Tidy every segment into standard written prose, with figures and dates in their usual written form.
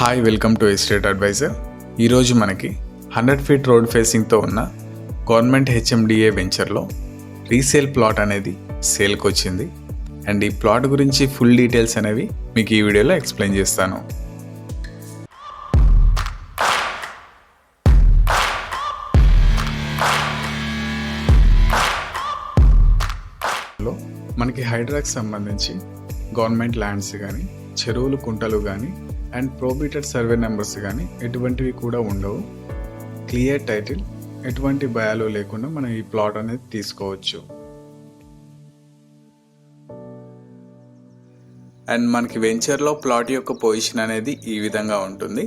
Hi, welcome to estate advisor. ఈరోజు మనకి 100 feet road ఫేసింగ్తో ఉన్న గవర్నమెంట్ హెచ్ఎండిఏ వెంచర్లో రీసేల్ ప్లాట్ అనేది సేల్కి వచ్చింది. అండ్ ఈ ప్లాట్ గురించి ఫుల్ డీటెయిల్స్ అనేవి మీకు ఈ వీడియోలో ఎక్స్ప్లెయిన్ చేస్తాను. మనకి హైడ్రాకి సంబంధించి గవర్నమెంట్ ల్యాండ్స్ కానీ, చెరువులు, కుంటలు కానీ అండ్ ప్రోబిటెడ్ సర్వే నెంబర్స్ కానీ ఎటువంటివి కూడా ఉండవు. క్లియర్ టైటిల్, ఎటువంటి భయాలు లేకుండా మనం ఈ ప్లాట్ అనేది తీసుకోవచ్చు. అండ్ మనకి వెంచర్లో ప్లాట్ యొక్క పొజిషన్ అనేది ఈ విధంగా ఉంటుంది.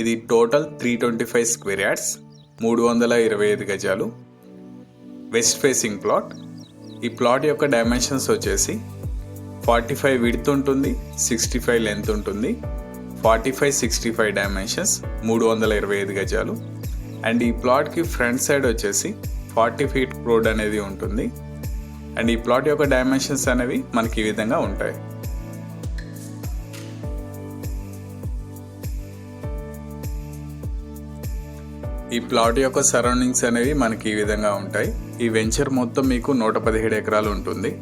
ఇది టోటల్ 325 స్క్వేర్ యార్డ్స్, 325 గజాలు, వెస్ట్ ఫేసింగ్ ప్లాట్. ఈ ప్లాట్ యొక్క డైమెన్షన్స్ వచ్చేసి 45 విడ్త్ ఉంటుంది, 65 లెంత్ ఉంటుంది, 45-65 డైమెన్షన్స్, 325 గజాలు. అండ్ ఈ ప్లాట్కి ఫ్రంట్ సైడ్ వచ్చేసి 40 ఫీట్ రోడ్ అనేది ఉంటుంది. అండ్ ఈ ప్లాట్ యొక్క డైమెన్షన్స్ అనేవి మనకి ఈ విధంగా ఉంటాయి. ఈ ప్లాట్ యొక్క సరౌండింగ్స్ అనేవి మనకి ఈ విధంగా ఉంటాయి. ఈ వెంచర్ మొత్తం మీకు 117 ఎకరాలు ఉంటుంది.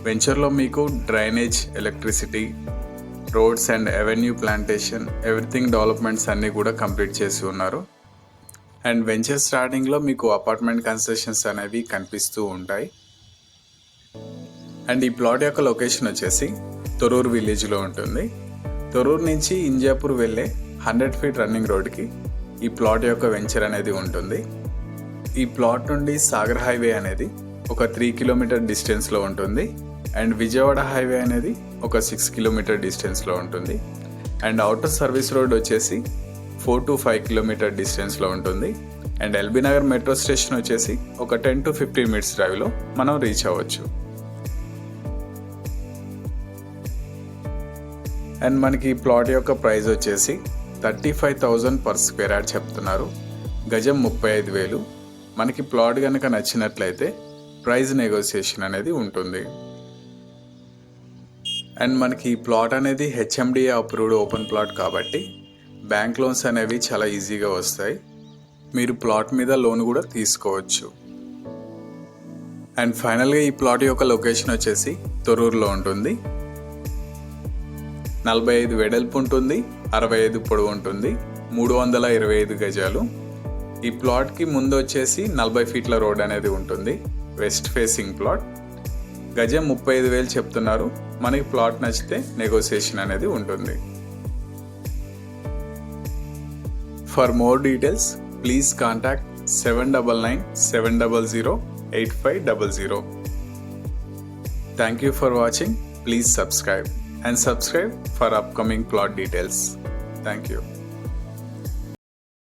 వెంచర్లో మీకు drainage, electricity, roads and avenue plantation, everything developments అన్నీ కూడా కంప్లీట్ చేసి ఉన్నారు. అండ్ వెంచర్ స్టార్టింగ్లో మీకు అపార్ట్మెంట్ కన్స్ట్రక్షన్స్ అనేవి కనిపిస్తూ ఉంటాయి. అండ్ ఈ ప్లాట్ యొక్క లొకేషన్ వచ్చేసి తొర్రూరు విలేజ్లో ఉంటుంది. తొర్రూరు నుంచి ఇంజాపూర్ వెళ్ళే 100 ఫీట్ రన్నింగ్ రోడ్కి ఈ ప్లాట్ యొక్క వెంచర్ అనేది ఉంటుంది. ఈ ప్లాట్ నుండి సాగర్ హైవే అనేది ఒక 3 కిలోమీటర్ డిస్టెన్స్లో ఉంటుంది. అండ్ విజయవాడ హైవే అనేది ఒక 6 కిలోమీటర్ డిస్టెన్స్లో ఉంటుంది. అండ్ అవుటర్ సర్వీస్ రోడ్ వచ్చేసి 4 to 5 కిలోమీటర్ డిస్టెన్స్లో ఉంటుంది. And LB Nagar metro station వచ్చేసి ఒక 10 to 15 మినిట్స్ డ్రైవ్లో మనం రీచ్ అవ్వచ్చు. అండ్ మనకి ఈ ప్లాట్ యొక్క ప్రైస్ వచ్చేసి 35,000 పర్ స్క్వేర్ యార్డ్ చెప్తున్నారు. గజం 35,000. మనకి ప్లాట్ కనుక నచ్చినట్లయితే ప్రైస్ నెగోసియేషన్ అనేది ఉంటుంది. అండ్ మనకి ఈ ప్లాట్ అనేది హెచ్ఎండిఏ అప్రూవ్డ్ ఓపెన్ ప్లాట్ కాబట్టి బ్యాంక్ లోన్స్ అనేవి చాలా ఈజీగా వస్తాయి. మీరు ప్లాట్ మీద లోన్ కూడా తీసుకోవచ్చు. అండ్ ఫైనల్గా ఈ ప్లాట్ యొక్క లొకేషన్ వచ్చేసి తొర్రూరులో ఉంటుంది. 45 వెడల్పు ఉంటుంది, 65 పొడవు ఉంటుంది, 325 గజాలు. ఈ ప్లాట్కి ముందు వచ్చేసి 40 ఫీట్ల రోడ్ అనేది ఉంటుంది. West facing plot. గజం 35,000 చెప్తున్నారు. మనకి ప్లాట్ నచ్చితే నెగోసియేషన్ అనేది ఉంటుంది. For more details please contact 7997008500. Thank you for watching. Please subscribe and subscribe for upcoming plot details. Thank you.